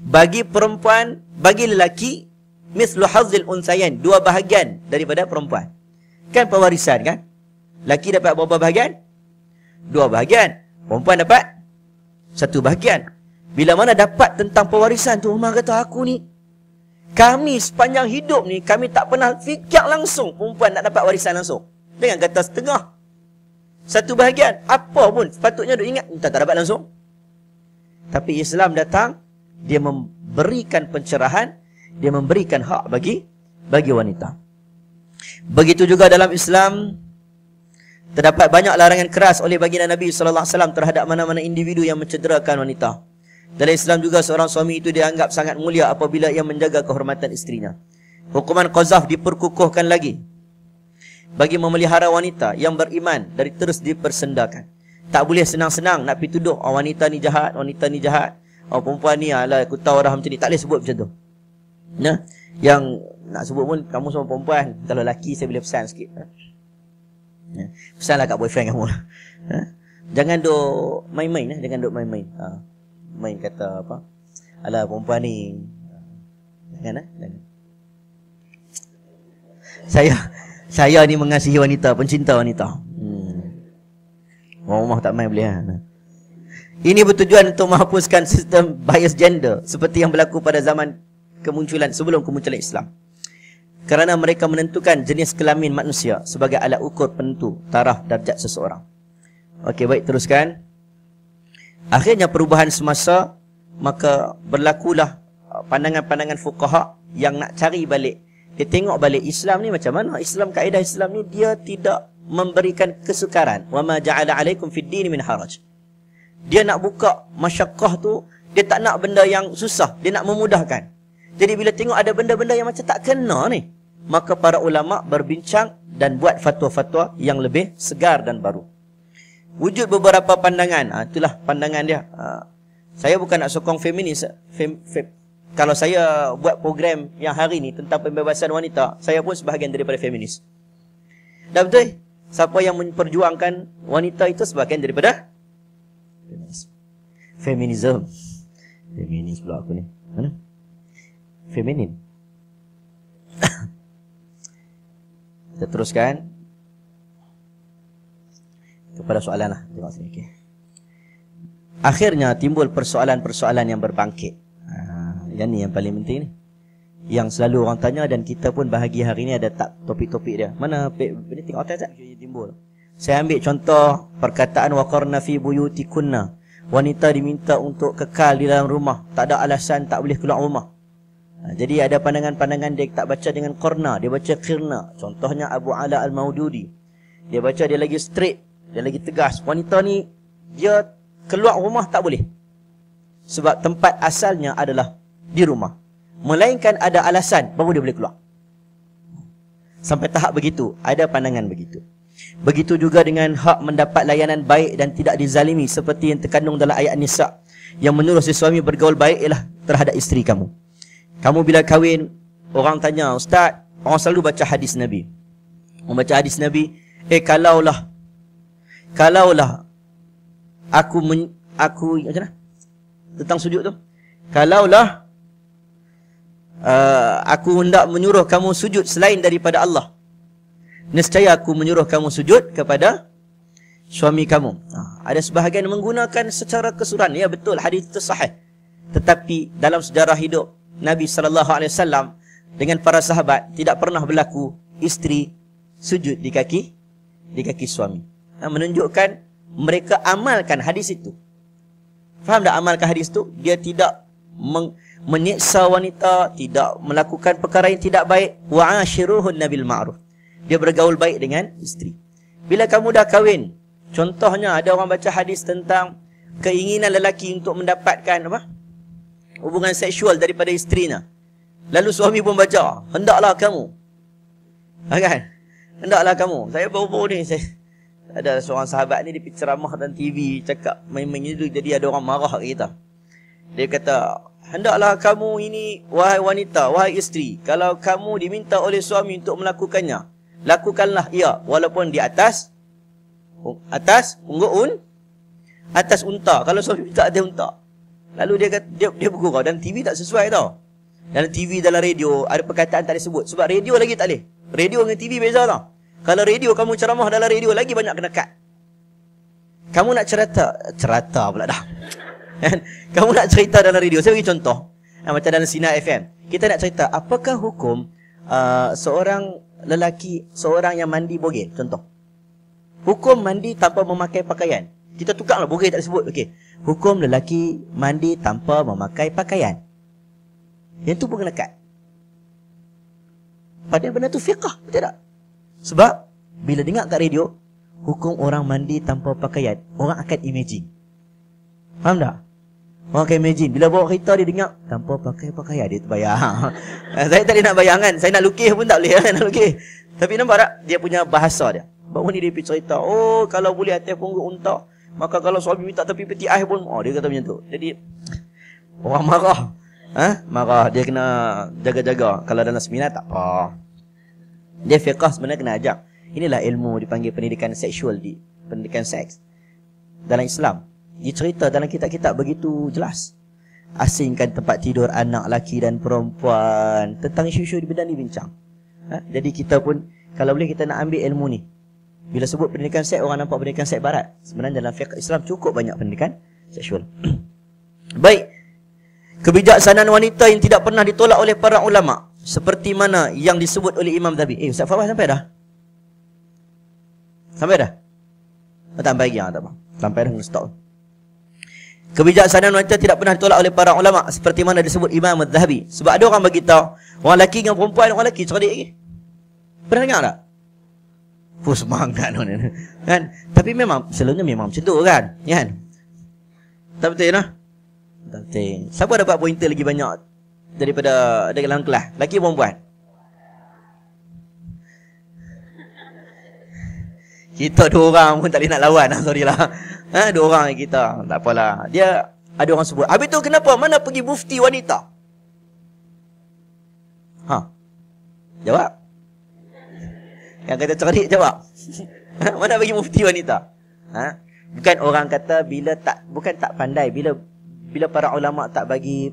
Bagi perempuan, bagi lelaki mislu hazzil unsayain, dua bahagian daripada perempuan. Kan pewarisan kan? Lelaki dapat berapa bahagian? Dua bahagian. Perempuan dapat satu bahagian. Bila mana dapat tentang pewarisan tu, Umar kata, aku ni, kami sepanjang hidup ni, kami tak pernah fikir langsung perempuan nak dapat warisan langsung. Dengan kata setengah, satu bahagian, apa pun sepatutnya duk ingat, tak dapat langsung. Tapi Islam datang, dia memberikan pencerahan, dia memberikan hak bagi wanita. Begitu juga dalam Islam, terdapat banyak larangan keras oleh baginda Nabi SAW terhadap mana-mana individu yang mencederakan wanita. Dalam Islam juga seorang suami itu dianggap sangat mulia apabila ia menjaga kehormatan isterinya. Hukuman qazaf diperkukuhkan lagi bagi memelihara wanita yang beriman dari terus dipersendakan. Tak boleh senang-senang nak pergi tuduh, oh, wanita ni jahat, oh, perempuan ni, alah, aku tahu dah macam ni. Tak boleh sebut macam tu. Nah, yang nak sebut pun, kamu semua perempuan. Kalau lelaki saya boleh pesan sikit. Pesanlah kat boyfriend kamu. Jangan duk main-main. Jangan duk main-main. Main kata apa, alah, perempuan ni. Jangan. Saya ni mengasihi wanita, pencinta wanita. Orang rumah tak main boleh. Ini bertujuan untuk menghapuskan sistem bias gender seperti yang berlaku pada zaman sebelum kemunculan Islam. Kerana mereka menentukan jenis kelamin manusia sebagai alat ukur penentu taraf darjat seseorang. Okey, baik, teruskan. Akhirnya perubahan semasa, maka berlakulah pandangan-pandangan fuqaha yang nak cari balik. Dia tengok balik Islam ni macam mana. Islam, kaedah Islam ni dia tidak memberikan kesukaran. Wa ma ja'ala 'alaikum fid din min haraj. Dia nak buka masyaqqah tu, dia tak nak benda yang susah, dia nak memudahkan. Jadi bila tengok ada benda-benda yang macam tak kena ni, maka para ulama berbincang dan buat fatwa-fatwa yang lebih segar dan baru. Wujud beberapa pandangan. Itulah pandangan dia. Saya bukan nak sokong feminis. Kalau saya buat program yang hari ni tentang pembebasan wanita, saya pun sebahagian daripada feminis. Dah betul? Siapa yang memperjuangkan wanita itu sebahagian daripada feminism. Feminis pula aku ni. Mana? Feminin. Kita teruskan kepada soalan lah. Tengok sini. Okay. Akhirnya timbul persoalan-persoalan yang berbangkit. Yang ni yang paling penting ni. yang selalu orang tanya dan kita pun bahagia hari ni ada tak topik-topik dia. Mana ni tengok atas tak? Timbul. Saya ambil contoh perkataan waqarna fi buyutikunna. Wanita diminta untuk kekal di dalam rumah, tak ada alasan tak boleh keluar rumah. Jadi ada pandangan-pandangan dia tak baca dengan qarna, dia baca qirna. Contohnya Abu Ala Al-Maududi. Dia baca dia lagi straight, dia lagi tegas. Wanita ni dia keluar rumah tak boleh. Sebab tempat asalnya adalah di rumah. Melainkan ada alasan baru dia boleh keluar. Sampai tahap begitu, ada pandangan begitu. Begitu juga dengan hak mendapat layanan baik dan tidak dizalimi seperti yang terkandung dalam ayat Nisa, yang menyuruh si suami bergaul baik ialah terhadap isteri kamu. Kamu bila kahwin, orang tanya, Ustaz, orang selalu baca hadis Nabi. Orang baca hadis Nabi, kalaulah aku macam mana? Tentang sujud tu. Kalaulah aku hendak menyuruh kamu sujud selain daripada Allah, nescaya aku menyuruh kamu sujud kepada suami kamu. Ada sebahagian menggunakan secara keseluruhan. Ya betul, hadis itu sahih. Tetapi dalam sejarah hidup Nabi SAW dengan para sahabat tidak pernah berlaku isteri sujud di kaki suami. Menunjukkan mereka amalkan hadis itu. Faham tak amalkan hadis itu? Dia tidak menyiksa wanita, tidak melakukan perkara yang tidak baik. Wa'ashiruhunna bil ma'ruf. Dia bergaul baik dengan isteri. Bila kamu dah kahwin, contohnya ada orang baca hadis tentang keinginan lelaki untuk mendapatkan hubungan seksual daripada isterinya. Lalu suami pun baca, hendaklah kamu. Kan? Hendaklah kamu. Saya baru-baru ni, ada seorang sahabat ni, dia pergi ceramah dan TV, cakap main-main itu, jadi ada orang marah kat kita. Dia kata, hendaklah kamu ini, wahai wanita, wahai isteri, kalau kamu diminta oleh suami untuk melakukannya, lakukanlah ia, walaupun di atas unta. Kalau suami minta ada unta. Lalu dia kata, dia bergurau, dan TV tak sesuai tau. Dalam TV, dalam radio, ada perkataan tak disebut. Sebab radio lagi tak boleh. Radio dengan TV beza tau. Kalau radio, kamu ceramah dalam radio, lagi banyak kena cut. Kamu nak cerita pula dah. Kamu nak cerita dalam radio. Saya bagi contoh. Macam dalam Sinar FM. Kita nak cerita, apakah hukum seorang lelaki, seorang yang mandi bogel. Contoh. Hukum mandi tanpa memakai pakaian. Kita tukarlah, bogel tak disebut. Okey. Hukum lelaki mandi tanpa memakai pakaian. Yang tu pun kena cut. Padahal benda tu fiqah. Betul tak? Sebab bila dengar kat radio, hukum orang mandi tanpa pakaian, orang akan imagine. Faham tak? Orang akan imagine. Bila bawa kereta dia dengar tanpa pakai pakaian, dia terbayang. Saya tak boleh nak bayangan. Saya nak lukis pun tak boleh nak lukis. Tapi nampak tak? Dia punya bahasa dia. Baru ni dia pergi cerita, oh kalau boleh atas pungguk unta, maka kalau suami minta tepi peti air pun, dia kata macam tu. Jadi orang marah. Marah. Dia kena jaga-jaga. Kalau dalam seminar tak apa. Dia fiqah sebenarnya kena ajak. Inilah ilmu dipanggil pendidikan seksual, pendidikan seks dalam Islam. Dia cerita dalam kitab-kitab begitu jelas. Asingkan tempat tidur anak laki dan perempuan. Tentang isu-isu di bidang ni bincang. Jadi kita pun, kalau boleh kita nak ambil ilmu ni. Bila sebut pendidikan seks, orang nampak pendidikan seks barat. Sebenarnya dalam fiqh Islam cukup banyak pendidikan seksual. Baik. Kebijaksanaan wanita yang tidak pernah ditolak oleh para ulama, seperti mana yang disebut oleh Imam Dhabi. Ustaz Fawaz sampai dah? Sampai dah? Tak sampai lagi, tak apa. Sampai dah, stop. Kebijaksanaan wanita tidak pernah ditolak oleh para ulama, seperti mana disebut Imam Dhabi. Sebab ada orang beritahu, orang lelaki dengan perempuan, orang lelaki cerdik lagi. Pernah dengar tak? Semangat kan? Tapi memang selalunya memang macam tu kan? Tak betul lah. Tak betul. Siapa dapat pointer lagi banyak daripada dalam kelas? Lelaki perempuan? Kita dua orang pun tak boleh nak lawan lah. Sorry lah. Dua orang kita. Tak apalah. Dia ada orang sebut, habis tu kenapa? Mana pergi mufti wanita? Jawab. Yang kata cerdik jawab. Mana bagi mufti wanita? Bukan orang kata bukan tak pandai, bila para ulama tak bagi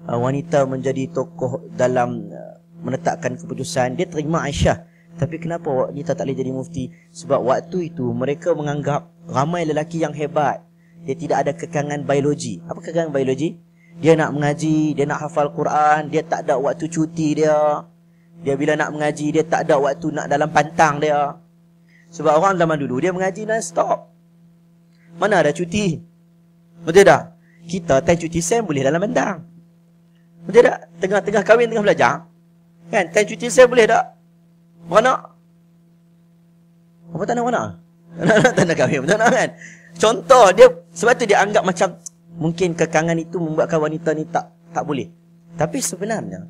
wanita menjadi tokoh dalam menetapkan keputusan, dia terima Aisyah. Tapi kenapa wanita tak boleh jadi mufti? Sebab waktu itu mereka menganggap ramai lelaki yang hebat, dia tidak ada kekangan biologi. Apa kekangan biologi? Dia nak mengaji, dia nak hafal Quran, dia tak ada waktu cuti dia. Dia bila nak mengaji, dia tak ada waktu nak dalam pantang dia. Sebab orang zaman dulu, dia mengaji non-stop. Mana ada cuti? Betul tak? Kita time cuti sem boleh dalam pantang. Betul tak? Tengah-tengah kahwin, tengah belajar. Kan? Time cuti sem boleh tak? Beranak? Apa tak nak beranak? Tak nak kahwin, betul tak kan? Contoh, dia sebab tu dia anggap macam mungkin kekangan itu membuatkan wanita ni tak boleh. Tapi sebenarnya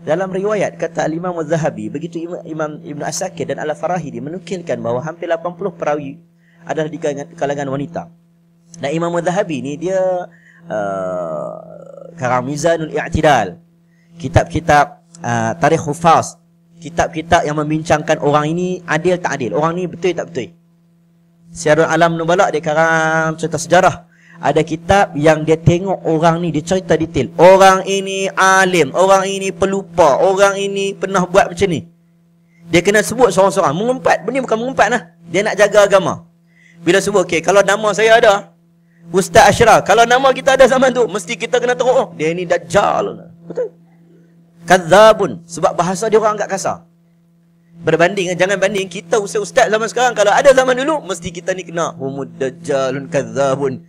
dalam riwayat kata Imam Az-Zahabi, begitu Imam Ibn Asakir dan Al-Farahidi menukilkan bahawa hampir 80 perawi adalah di kalangan wanita. Dan Imam Az-Zahabi ni dia karang Mizanul I'tidal, kitab-kitab Tarikh Hufaz, kitab-kitab yang membincangkan orang ini adil tak adil, orang ni betul tak betul. Syiarul Alam Nubala dia karang cerita sejarah. Ada kitab yang dia tengok orang ni, dia cerita detail. Orang ini alim, orang ini pelupa, orang ini pernah buat macam ni. Dia kena sebut seorang-seorang. Mengumpat, benda bukan mengumpat lah. Dia nak jaga agama. Bila sebut, okey, kalau nama saya ada Ustaz Ashraf, kalau nama kita ada zaman tu, mesti kita kena teruk. Oh, dia ni dajjal. Betul? Kadzabun. Sebab bahasa dia orang agak kasar. Berbanding, jangan banding kita ustaz zaman sekarang. Kalau ada zaman dulu, mesti kita ni kena humud dajjalun kadzabun.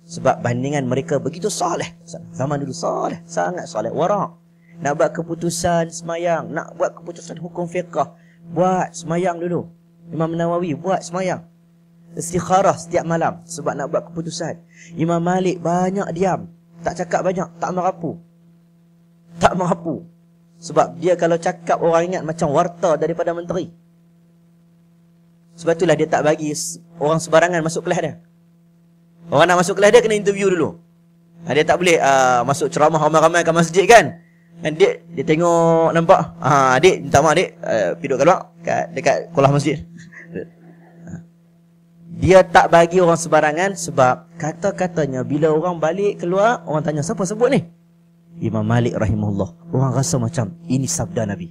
Sebab bandingan mereka begitu soleh. Zaman dulu soleh, sangat soleh, wara'. Nak buat keputusan semayang, nak buat keputusan hukum fiqh, buat semayang dulu. Imam Nawawi buat semayang, istikharah setiap malam sebab nak buat keputusan. Imam Malik banyak diam, tak cakap banyak, tak merapu. Tak merapu. Sebab dia kalau cakap orang ingat macam warta daripada menteri. Sebab itulah dia tak bagi orang sebarangan masuk kelas dia. Orang nak masuk kelas dia kena interview dulu. Dia tak boleh masuk ceramah ramai-ramai kat masjid kan. Dan dia tengok nampak, adik minta maaf adik, pergi duduk kat luar dekat kolah masjid. Dia tak bagi orang sebarangan sebab kata-katanya bila orang balik keluar, orang tanya siapa sebut ni? Imam Malik rahimahullah. Orang rasa macam ini sabda Nabi.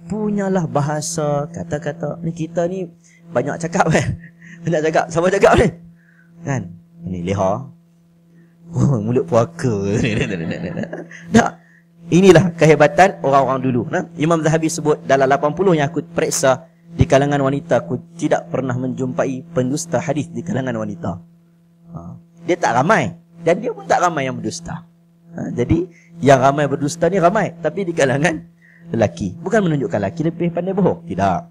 Punyalah bahasa, kata-kata. Ni kita ni banyak cakap kan. Banyak cakap. Siapa cakap ni? Kan? Ini leha. Oh, mulut puaka. Tak. Inilah kehebatan orang-orang dulu. Nah? Imam Zahabi sebut dalam 80 yang aku periksa di kalangan wanita, aku tidak pernah menjumpai pendusta hadis di kalangan wanita. Dia tak ramai. Dan dia pun tak ramai yang berdusta. Jadi yang ramai berdusta ni ramai, tapi di kalangan lelaki. Bukan menunjukkan lelaki lebih pandai bohong, tidak.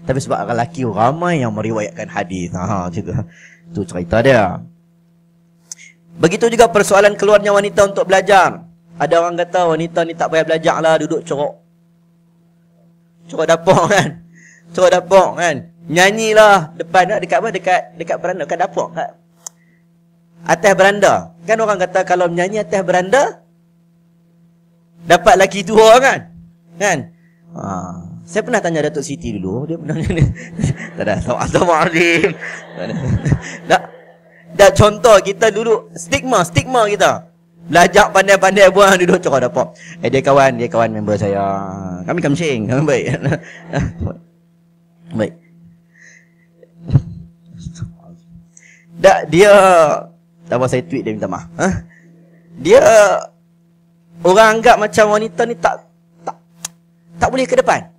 Tapi sebab lelaki ramai yang meriwayatkan hadis. Itu cerita dia. Begitu juga persoalan keluarnya wanita untuk belajar. Ada orang kata wanita ni tak payah belajar lah, duduk corok dapur kan. Corok dapur kan. Nyanyilah depan dekat apa? Dekat beranda, dekat dapur, kat atas beranda. Kan orang kata kalau menyanyi atas beranda dapat laki tua kan? Kan? Saya pernah tanya Datuk Siti dulu, dia pernah nyanyi. Tak ada, Astagfirullahaladzim. Dah contoh kita dulu stigma kita. Belajar pandai-pandai buang duduk corok dapur. Dia kawan member saya. Kami kamcing, kami baik. Baik. Dia tak apa, saya tweet dia minta maaf. Dia orang anggap macam wanita ni tak boleh ke depan.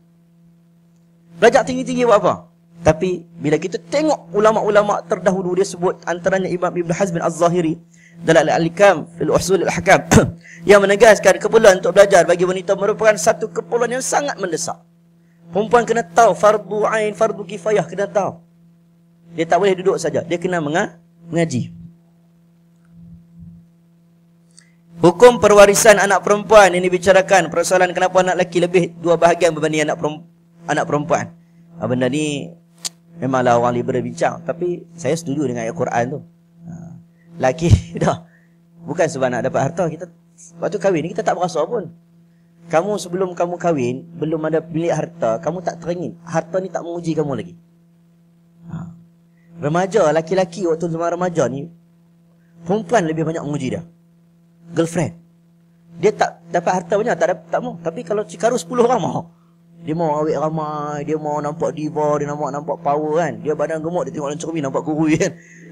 Belajar tinggi-tinggi buat apa? Tapi bila kita tengok ulama-ulama terdahulu, dia sebut antaranya Imam Ibn Hazm Az-Zahiri dalam Al-Hikam fil Usul Al-Ahkam yang menegaskan keperluan untuk belajar bagi wanita merupakan satu keperluan yang sangat mendesak. Perempuan kena tahu fardu ain, fardu kifayah, kena tahu. Dia tak boleh duduk saja, dia kena mengaji. Hukum perwarisan anak perempuan ini bicarakan persoalan kenapa anak lelaki lebih 2 bahagian berbanding anak perempuan. Benda ni memanglah orang liberal bincang, tapi saya setuju dengan ayat Quran tu. Laki dah bukan sebab nak dapat harta, kita waktu kahwin ni kita tak berasa pun. Kamu sebelum kamu kahwin belum ada milik harta, kamu tak teringin harta ni tak menguji kamu lagi. Remaja, laki-laki waktu zaman remaja ni, perempuan lebih banyak menguji dia. Girlfriend. Dia tak dapat harta banyak, tak mau. Tapi kalau cikaru 10 orang mau. Dia mau awet ramai, dia mau nampak diva, dia nampak power kan. Dia badan gemuk, dia tengok dalam cermin nampak kurus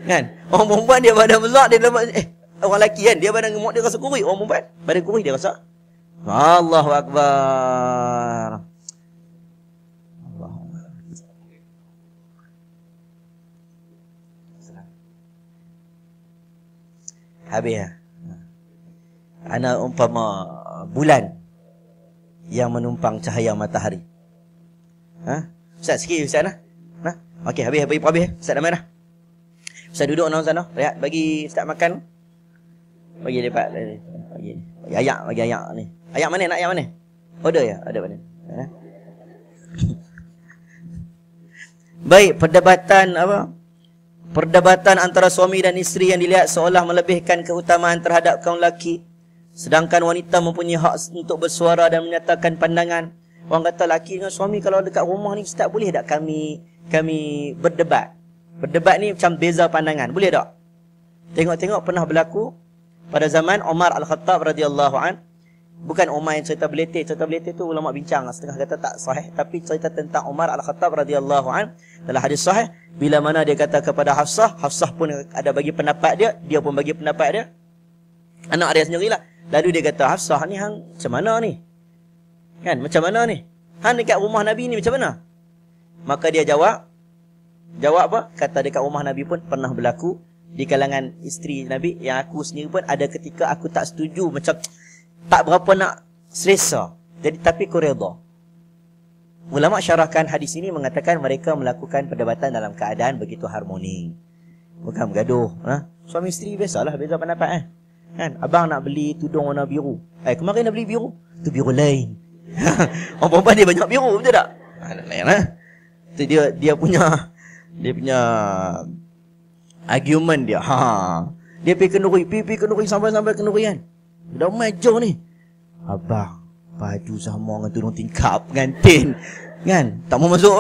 kan. Orang perempuan dia badan besar, dia nampak Orang lelaki kan, dia badan gemuk dia rasa kurus. Orang perempuan, badan kurus dia rasa. Allahu Akbar. Habis lah. Ana umpama bulan yang menumpang cahaya matahari. Ustaz sikit Ustaz nah. Okey, habis. Ustaz dah mana? Ustaz duduk nang sana. Rehat bagi Ustaz makan. Bagi dekat bagi ayak ni. Ayak mana? Nak ayak mana? Order ya? Ada mana? Baik, perdebatan antara suami dan isteri yang dilihat seolah melebihkan keutamaan terhadap kaum lelaki, sedangkan wanita mempunyai hak untuk bersuara dan menyatakan pandangan. Orang kata lelaki dengan suami kalau dekat rumah ni, Ustaz boleh tak kami berdebat? Berdebat ni macam beza pandangan. Boleh tak? Tengok-tengok pernah berlaku pada zaman Umar Al-Khattab radhiyallahu an. Bukan Umar yang cerita beletir. Cerita beletir tu ulama bincang, setengah kata tak sahih, tapi cerita tentang Umar Al-Khattab radhiyallahu an dalam hadis sahih, bila mana dia kata kepada Hafsah, Hafsah pun ada bagi pendapat dia pun bagi pendapat dia. Anak dia sendirilah. Lalu dia kata, Hafsah ni hang macam mana ni? Kan, macam mana ni? Hang dekat rumah Nabi ni macam mana? Maka dia jawab apa? Kata dekat rumah Nabi pun pernah berlaku di kalangan isteri Nabi yang aku sendiri pun ada ketika aku tak setuju, macam tak berapa nak selesa. Jadi tapi aku redha. Ulama syarahkan hadis ini mengatakan mereka melakukan perdebatan dalam keadaan begitu harmoni. Bukan bergaduh. Suami isteri biasalah beza pendapat kan. Abang nak beli tudung warna biru. Kemarin nak beli biru. Tu biru lain. Orang perempuan dia banyak biru, betul tak? Lain tu dia punya argument dia. Dia pergi kenduri sampai kenduri kan. Dah major ni. Abang, baju sama dengan tudung tingkap pengantin. Kan? Tak mau masuk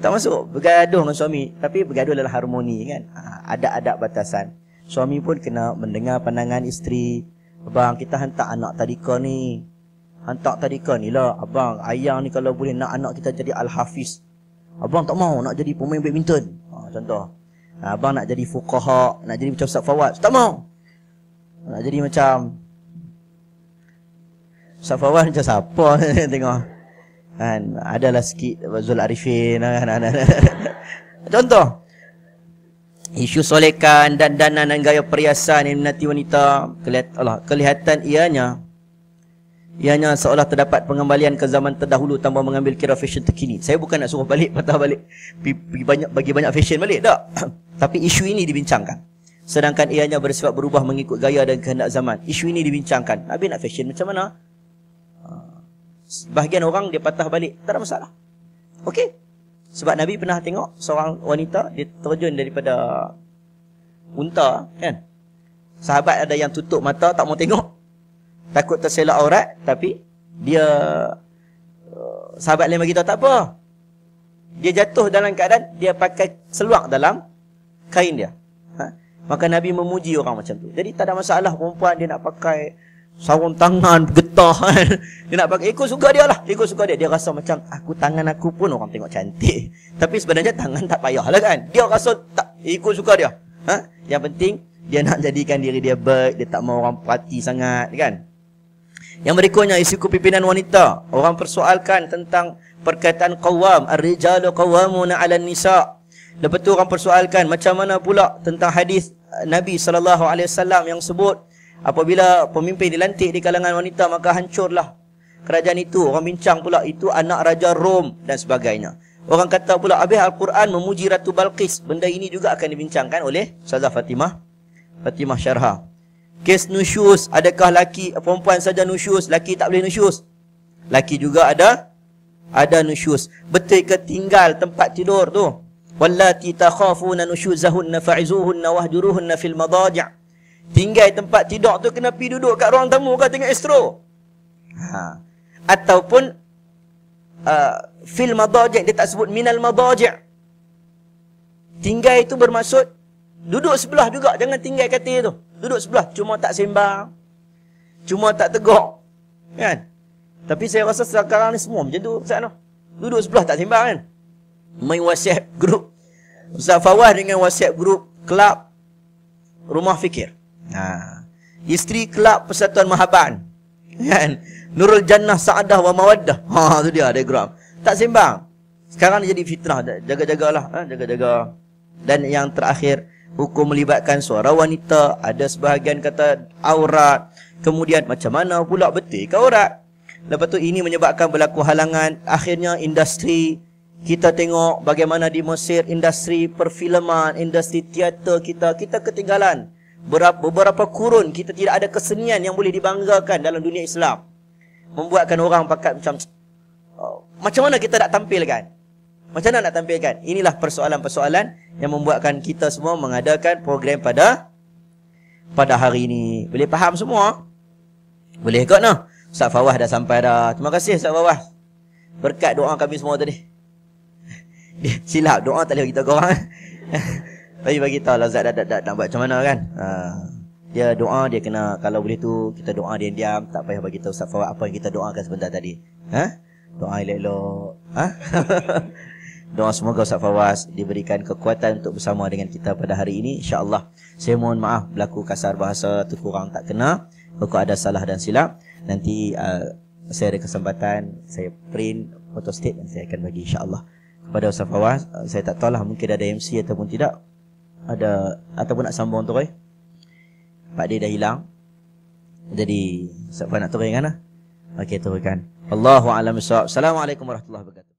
Tak masuk. Bergaduh dengan suami. Tapi bergaduh dalam harmoni kan. Ada adab batasan. Suami pun kena mendengar pandangan isteri. Abang, kita hantar anak tadika ni. Hantar tadika ni lah. Abang, ayang ni kalau boleh nak anak kita jadi Al-Hafiz. Abang tak mau nak jadi pemain badminton. Contoh. Abang nak jadi fuqaha. Nak jadi macam Ustaz Fawaz. Tak mau. Nak jadi macam Ustaz Fawaz macam siapa tengok kan, adalah sikit Zul Arifin kan. Contoh isu solekan, dandanan dan gaya perhiasan yang minati wanita, kelihatan ianya seolah terdapat pengembalian ke zaman terdahulu tanpa mengambil kira fashion terkini. Saya bukan nak suruh patah balik bagi banyak fashion balik tak. Tapi isu ini dibincangkan. Sedangkan ianya bersifat berubah mengikut gaya dan kehendak zaman. Isu ini dibincangkan. Nabi nak fashion macam mana? Bahagian orang dia patah balik, tak ada masalah. Okey. Sebab Nabi pernah tengok seorang wanita, dia terjun daripada unta kan. Sahabat ada yang tutup mata tak mau tengok, takut terselak aurat, tapi dia sahabat lain bagi tahu tak apa. Dia jatuh dalam keadaan dia pakai seluar dalam kain dia. Maka Nabi memuji orang macam tu. Jadi tak ada masalah perempuan dia nak pakai sarung tangan getah kan. Dia nak pakai, ikut suka dia lah. Ikut suka dia. Dia rasa macam tangan aku pun orang tengok cantik. Tapi sebenarnya tangan tak payah lah kan. Dia rasa tak ikut suka dia. Yang penting dia nak jadikan diri dia baik. Dia tak mau orang perhati sangat kan. Yang berikutnya isu kepimpinan wanita. Orang persoalkan tentang perkataan qawwam. Ar-rijalu qawwamuna 'alan nisa'. Lepas tu orang persoalkan macam mana pula tentang hadis Nabi SAW yang sebut apabila pemimpin dilantik di kalangan wanita maka hancurlah kerajaan itu. Orang bincang pula itu anak Raja Rom dan sebagainya. Orang kata pula habis Al-Quran memuji Ratu Balqis. Benda ini juga akan dibincangkan oleh Ustazah Fatimah Syarha. Kes nusyus, adakah perempuan saja nusyus, laki tak boleh nusyus? Laki juga ada nusyus. Betul ke tinggal tempat tidur tu? Wallati takhafuna nusyuzahunna fa'izuhunna wahjuruhunna fil madaji'. Tinggal tempat tidur tu kena pergi duduk kat ruang tamu ke tengok astro. Ataupun fil madaji', dia tak sebut minal madaji'. Tinggal itu bermaksud duduk sebelah juga, jangan tinggal katil tu. Duduk sebelah, cuma tak sembang, cuma tak tegak kan. Tapi saya rasa sekarang ni semua macam tu Ustaz. Duduk sebelah tak sembang kan. Main WhatsApp group Ustaz Fawaz dengan WhatsApp group kelab Rumah Fikir. Isteri Kelab Persatuan Mahaban. Kan? Nurul Jannah Sa'adah wa Mawaddah. Tu dia diagram. Tak sembang. Sekarang dia jadi fitnah. Jaga-jagalah, jaga-jaga. Dan yang terakhir, hukum melibatkan suara wanita. Ada sebahagian kata aurat. Kemudian macam mana pula betul ke aurat? Lepas tu ini menyebabkan berlaku halangan. Akhirnya industri, kita tengok bagaimana di Mesir, industri perfilman, industri teater kita ketinggalan. Beberapa kurun kita tidak ada kesenian yang boleh dibanggakan dalam dunia Islam. Membuatkan orang pakat macam mana kita nak tampilkan? Macam mana nak tampilkan? Inilah persoalan-persoalan yang membuatkan kita semua mengadakan program pada hari ini. Boleh faham semua? Boleh kot noh? Ustaz Fawaz dah sampai dah. Terima kasih Ustaz Fawaz. Berkat doa kami semua tadi. Silap doa tak boleh kita korang. Tapi bagi tahu lah Ustaz dah buat macam mana kan. Dia doa dia kena, kalau boleh tu kita doa diam-diam, tak payah bagi tahu Ustaz Fawaz apa yang kita doakan sebentar tadi. Doa elok-elok. Doa semoga Ustaz Fawaz diberikan kekuatan untuk bersama dengan kita pada hari ini, insya-Allah. Saya mohon maaf berlaku kasar bahasa tu kurang tak kena. Kalau ada salah dan silap, nanti saya ada kesempatan saya print photostat dan saya akan bagi insya-Allah kepada Ustaz Fawaz. Saya tak tahulah mungkin ada MC ataupun tidak. Ada ataupun nak sambung tu Pak dia dah hilang. Jadi siapa nak turunkan lah? Okey, turunkan. Allahu a'lam bissawab. Assalamualaikum warahmatullahi wabarakatuh.